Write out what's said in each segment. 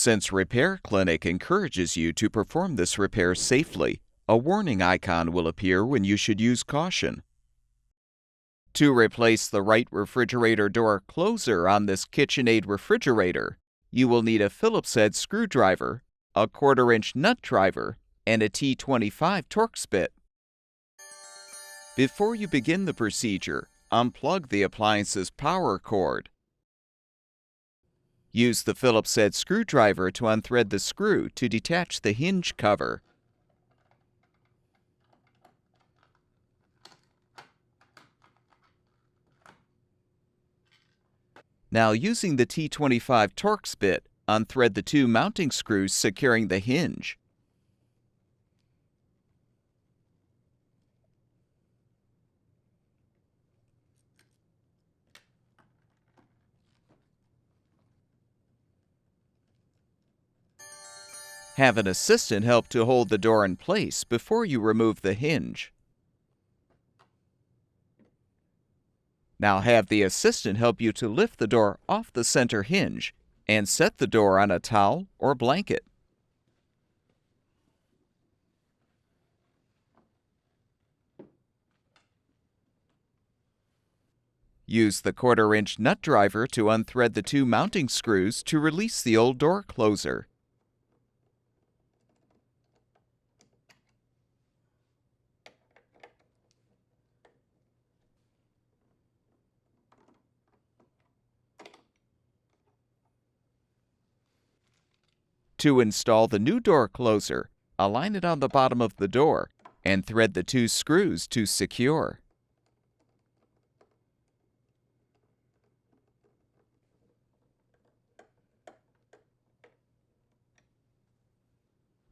Since Repair Clinic encourages you to perform this repair safely, a warning icon will appear when you should use caution. To replace the right refrigerator door closer on this KitchenAid refrigerator, you will need a Phillips head screwdriver, a 1/4-inch nut driver, and a T25 Torx bit. Before you begin the procedure, unplug the appliance's power cord. Use the Phillips head screwdriver to unthread the screw to detach the hinge cover. Now, using the T25 Torx bit, unthread the 2 mounting screws securing the hinge. Have an assistant help to hold the door in place before you remove the hinge. Now have the assistant help you to lift the door off the center hinge and set the door on a towel or blanket. Use the 1/4-inch nut driver to unthread the 2 mounting screws to release the old door closer. To install the new door closer, align it on the bottom of the door and thread the 2 screws to secure.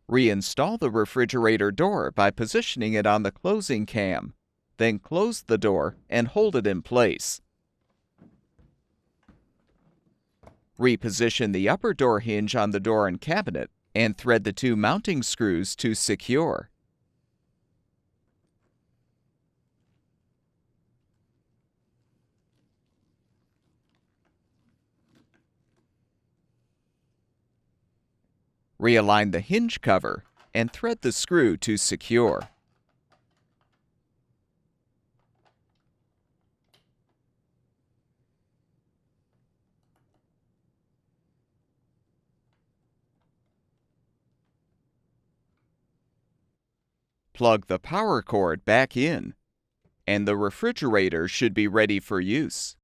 Reinstall the refrigerator door by positioning it on the closing cam. Then close the door and hold it in place. Reposition the upper door hinge on the door and cabinet and thread the 2 mounting screws to secure. Realign the hinge cover and thread the screw to secure. Plug the power cord back in, and the refrigerator should be ready for use.